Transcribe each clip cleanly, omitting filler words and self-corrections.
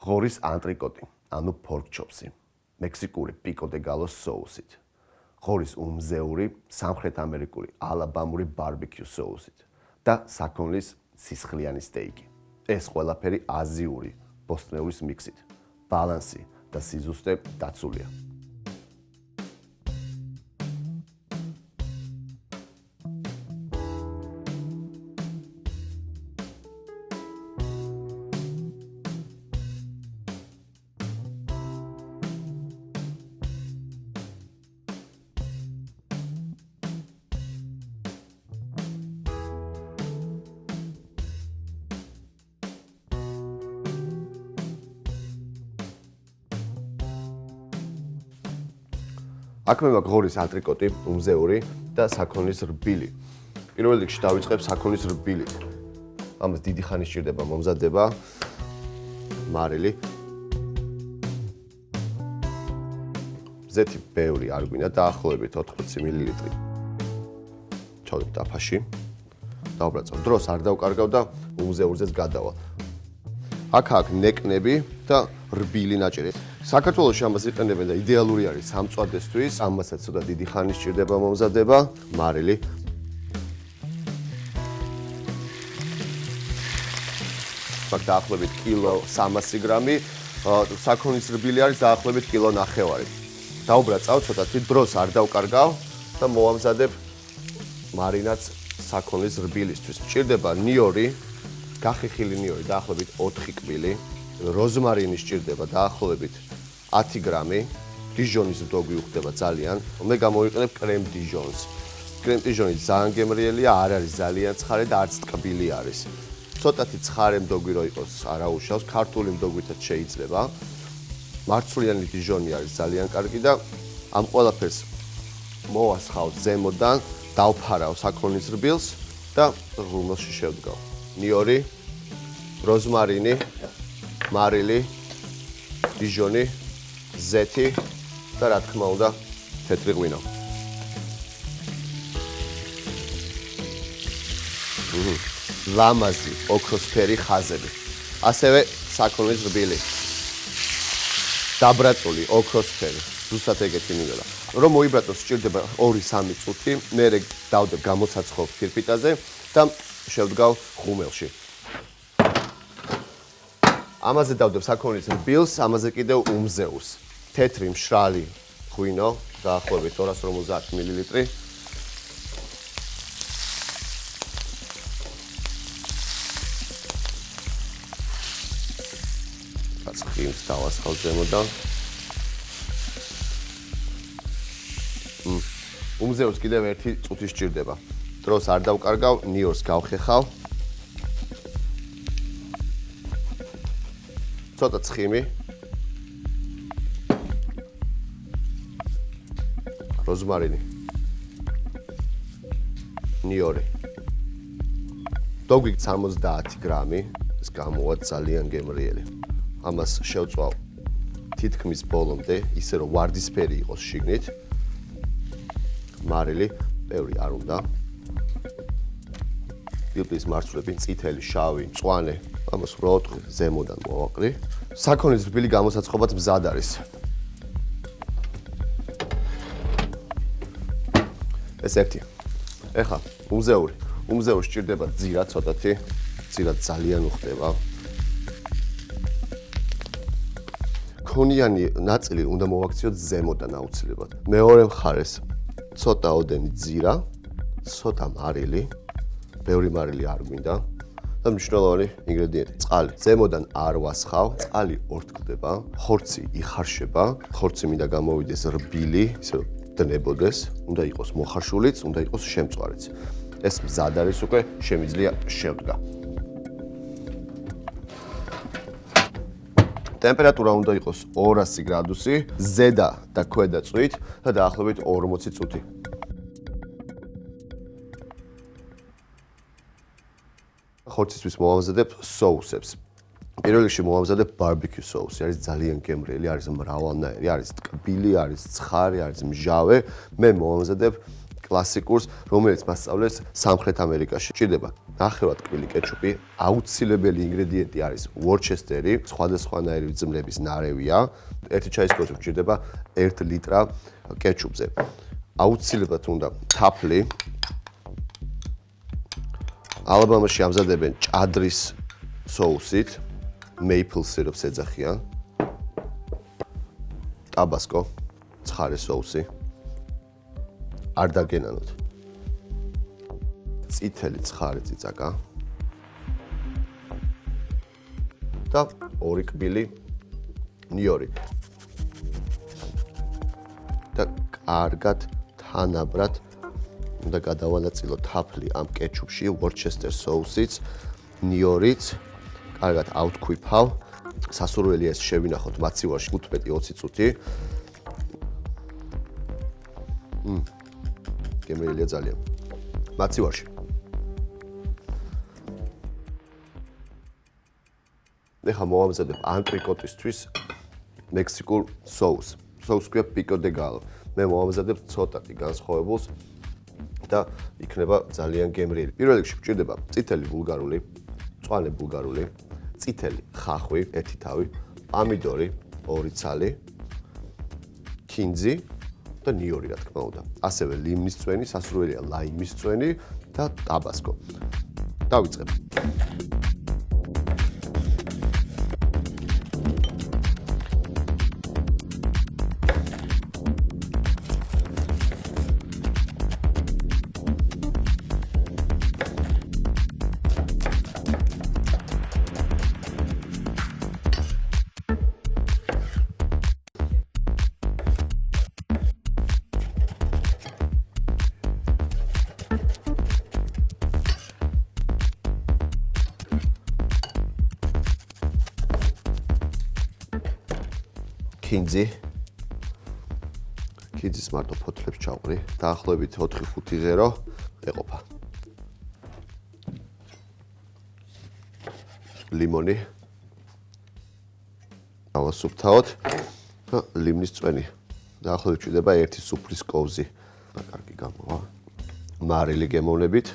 ღორის ანტრიკოტი, ანუ pork chops-ი, მექსიკური pico de gallo соусით, ღორის უმზეული სამხრეთ ამერიკული ალაბამური barbecue соусით და საქონლის სისხლიანი სტეიკი. ეს ყველაფერი აზიური ბოსტნეულის მიქსით, ბალანსი და სიზუსტე დაცულია. აქ მე მაქვს ღორის ანტრიკოტი, უმზეული და საქონლის რბილი. პირველ რიგში დავიწყებ საქონლის რბილით. ამას დიდი ხანი სჭირდება მომზადება, მარილი. ზეთი ბევრი არ გვინდა, დაახლოებით 80 მl. ჩავდებ დაფაში. დავბრაწავ. დროს არ დავკარგავ და უმზეულზეც გადავალ. აქ ნეკნები და რბილი ნაჭერი. საქართველოში ამას იყენებენ და იდეალური არის სამწვადესთვის, ამასაც ცოტა დიდი ხანი სჭირდება მომზადება, მარილი. მაგ დაახლოებით კილო 300 გრამი, საქონლის რბილი არის დაახლოებით კილო ნახევარი. დავბრაწავ ცოტათი, დროს არ დავკარგავ და მოვამზადებ მარინადს საქონლის რბილისთვის. სჭირდება ნიორი, გახიხილი ნიორი დაახლოებით 4 კბილი, როზმარინი სჭირდება დაახლოებით 10 გრამი, დიჟონის რდო გვიხდება ძალიან. მე გამოვიყენებ კრემ დიჟონს. კრემ დიჟონი ძალიან გემრიელია, არ არის ძალიან ცხარე და არც ტკბილი არის. ცოტათი ცხარე მდოგვი რო იყოს, არა უშავს, ქართული მდოგვითაც შეიძლება. მარცვლიანი დიჟონი არის ძალიან კარგი და ამ ყველაფერს მოვასხავ ზემოდან, დავფარავ საქონლის რბილს და ღრმულში შევდგავ. ნიორი, როზმარინი, მარილი, დიჟონი, ზეთი და რა თქმა უნდა, თეთრი ღვინო. ლამაზი, ოქროსფერი ხაზები. ასევე საქონლის რბილი. დაბრაწული, ოქროსფერი. ზუსტად ეგეთი მიველა. რომ მოიბრატოს სჭირდება 2-3 წუთი, მერე დავდებ გამოცაცხობ ფირფიტაზე და შევდგავ ხუმელში. ამაზე დავდებ საქონლის რბილს, ამაზე კიდევ უმზეულს. თეთრი მშრალი ღვინო, დაახლოებით 250 მl. ცხიმს დავასხავ ზემოდან. უმზეულს კიდევ 1 წუთი სჭირდება. დროს არ დავკარგავ, ნიორს გავხეხავ. ცოტა ცხიმი. როზმარინი. ნიორი. დოგვიქ 70 გრამი, ეს გამოვა ძალიან გემრიელი. ამას შევწვავ თითქმის ბოლომდე, ისე რომ ვარდისფერი იყოს შიგნით. მარილი, ბევრი არ უნდა. ფილტვის მარცვლები, წითელი, შავი, მწვანე, ამას ვროთხვი ზემოდან მოვაყრი. საქონლის რბილი გამოსაცხობად მზად არის. ეს ერთი. ეხლა უმზეური სჭირდება ძირა ცოტათი, ძირა ძალიან უხდება. ქონიანი ნაწილი უნდა მოვაქციოთ ზემოდან აუცილებლად. მეორე მხარეს ცოტა ოდენი ძირა, ცოტა მარილი, ბევრი მარილი არ გვინდა და მნიშვნელოვანი ინგრედიენტი, წყალი. ზემოდან არ ვასხავ, წყალი ორთქლდება, ხორცი იხარშება, ხორცი მინდა გამოვიდეს რბილი, ისე რომ დნებოდეს, უნდა იყოს მოხარშულიც, უნდა იყოს შემწვარიც. ეს მზად არის უკვე, შემიძლია შევდგა. ტემპერატურა უნდა იყოს 200 გრადუსი, ზედა და ქვედა წვით და დაახლოებით 40 წუთი. ხორცისთვის მოვამზადებ соусებს. პირველ რიგში მოვამზადებ barbecue соуსი, არის ძალიან გემრიელი, არის მრავალნაირი, არის ტკბილი, არის ცხარი, არის მჟავე. მე მოვამზადებ კლასიკურს, რომელიც მასწავლეს სამხრეთ ამერიკაში. ჭირდება ნახევარტკბილი კეჩუპი, აუცილებელი ინგრედიენტი არის ვორჩესტერი, სხვადასხვანაირი მძიმლების ნარევია, 1 ჩაის კოჭი ჭირდება 1 ლიტრა კეჩუპზე. აუცილებლად უნდა თაფლი. ალბომში ამზადებენ ჭადრის соусით, maple syrup-ს ეძახიან. ტაბასკო, ცხარე соуსი. არ დაგენანოთ. წითელი ცხარე წიწაკა. და 2 კბილი ნიორი. და კარგად თანაბრად უნდა გადავალაწილოთ თაფლი ამ კეჩუპში, ვორჩესტერ соусიც, ნიორიც. კარგად ავთქვიფავ. სასურველია ეს შევინახოთ მაცივარში 15-20 წუთი. გემრიელია ძალიან. მაცივარში. ეხლა მოვამზადებ ანტრიკოტისთვის მექსიკურ соус. соус ქვია pico de gallo. მე მოვამზადებ ცოტათი განსხვავებულს და იქნება ძალიან გემრიელი. პირველ რიგში გვჭირდება წითელი ბულგარული, მწვანე ბულგარული, წითელი ხახვი, 1 თავი, პამიდორი, 2 ცალი, ქინძი და ნიორი რა თქმა უნდა. ასევე ლიმნის წვენი, სასურველია ლაიმის წვენი და ტაბასკო. დავიწყებ. ქინძი. ქინძის მარტო ფოთლებს ჩავყრი. დაახლოებით 4-5 ღერო ეყოფა. ლიმონი. ავასუფთავოთ და ლიმნის წვენი. დაახლოებით ჭირდება 1 სუფრის კოვზი. კარგი გამოვა. მარილი გემოვნებით.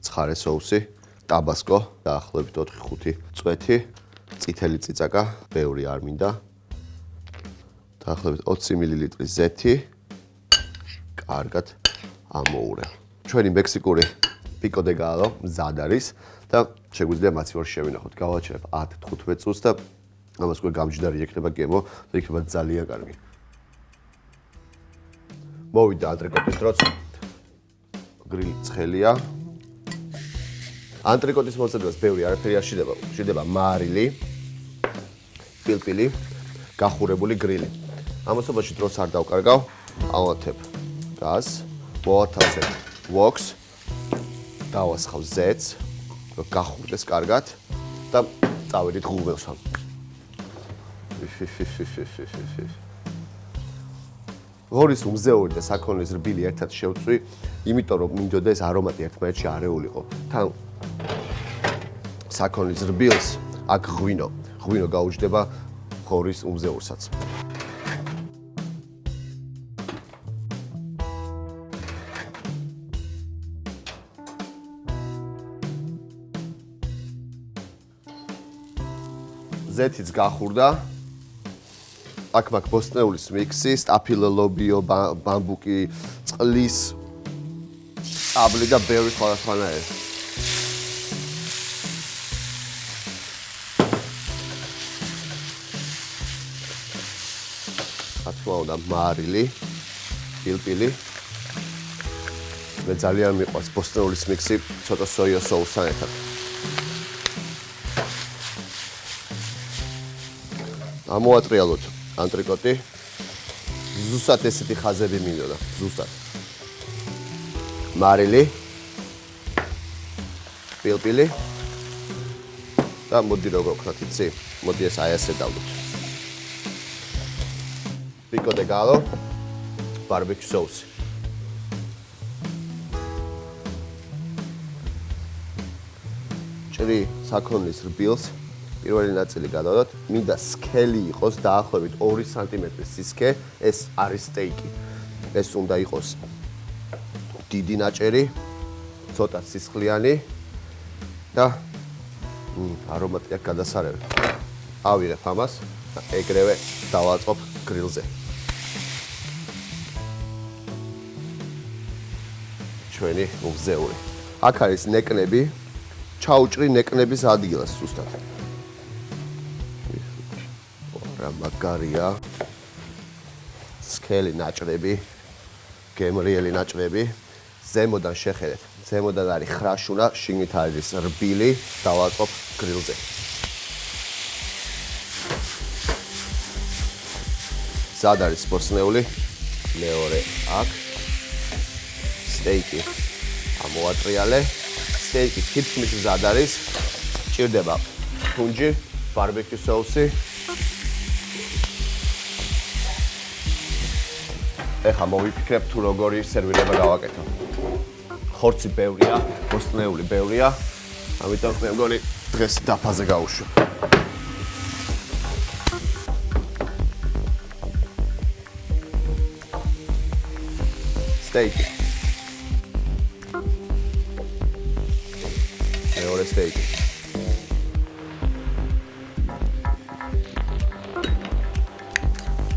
ცხარე соуსი, ტაბასკო, დაახლოებით 4-5 წვეთი. წითელი წიწაკა, ბევრი არ მინდა. დაახლოებით 20 მლ ზეთი. კარგად ამოურე. ჩვენი მექსიკური pico de gallo მზად არის და შეგვიძლია მაცივარში შევინახოთ. გავაჩერებ 10-15 წუთს და ამას უკვე გამჯდარი იქნება გემო და იქნება ძალიან კარგი. მოვიდა ანტრიკოტის დროც. გრილი ცხელია. ანტრიკოტის მოწოდებას ბევრი არაფერი არ შეიძლება. შეიძლება მარილი, პილპილი, გახურებული გრილი. ამასობაში დროს არ დავკარგავ. ავათებ გაზს, მოვათავსებ ვოქს, დავასხავ ზეთს, რომ გახურდეს კარგად და წავედით ღუმელში. ღორის უმზეური და საქონლის რბილი ერთად შევწვი, იმიტომ რომ მინდოდა ეს არომატი ერთმანეთში არეულიყო. თან საქონლის რბილს აქ ღვინო გაუჯდება ღორის უმზეურსაც. ზეთიც გახურდა. აქ მაქვს ბოსტნეულის მიქსი, სტაფილო ლობიო, ბამბუკი, წყლის აბლი და ბევრი სხვადასხვანაირი. რა უნდა მარილი, პილპილი. მე ძალიან მიყვარს ბოსტნეულის მიქსი, ცოტა სოიო соусთან ერთად. ამოატრიალოთ ანტრიკოტი. ზუსტად ესეთი ხაზები მინდოდა, ზუსტად. მარილი, პილპილი და მოდი როგორ ვქნათ იცი? მოდი ეს აი ასე დავდოთ. pico de gallo, barbecue sauce. ჭრი საქონლის რბილს პირველი ნაწილი გადავდოთ. მინდა სქელი იყოს დაახლოებით 2 სანტიმეტრის სისქე, ეს არის სტეიკი. ეს უნდა იყოს დიდი ნაჭერი, ცოტა სისხლიანი და არომატი აქვს გადასარევი. ავიღებ ამას და ეგრევე დავაწყობ გრილზე. ჩვენი უგზეული. აქ არის ნეკნები, ჩაუჭრი ნეკნების ადგილას ზუსტად. რა მაგარია. სქელი ნაჭრები, გემრიელი ნაჭრები, ზემოდან შეხედეთ. ზემოდან არის ხრაშუნა, შიგნით არის რბილი, დავაწყობ გრილზე. სად არის ბოსნეული? მეორე აქ. სტეიკი ამოვატრიალე. სტეიკი თითქმის მზად არის. ჭირდება ფუნჯი, ბარბეკიუ соуსი. ეხლა მოვიფიქრებ თუ როგორი სერვირება გავაკეთო. ხორცი ბევრია, ბოსტნეული ბევრია, ამიტომ მე მგონი დღეს დაფაზე გავუშვებ. სტეიკი. მეორე სტეიკი.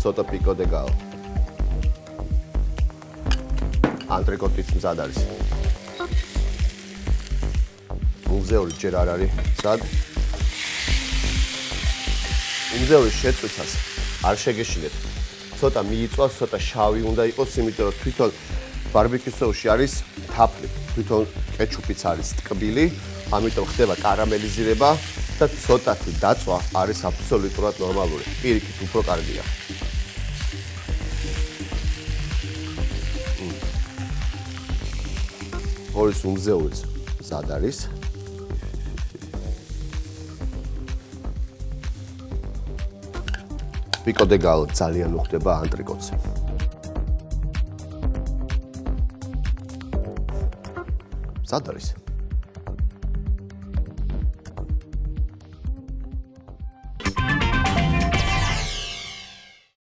ცოტა პიკო დე გალო. ანტრიკოტიც მზად არის. უგზეული ჯერ არ არის მზად. უგზეულის შეწვიცას არ შეგეშინეთ. ცოტა მიიწვას, ცოტა შავი უნდა იყოს, იმიტომ რომ თვითონ ბარბეკიუ соуსში არის თაფლი, თვითონ კეჩუპიც არის ტკბილი, ამიტომ ხდება კარამელიზირება და ცოტათი დაწვა არის აბსოლუტურად ნორმალური. პირიქით უფრო კარგია. ორის უგზეულის მზად არის. პიკო დე გალო ძალიან უხდება ანტრიკოტზე. მზად არის.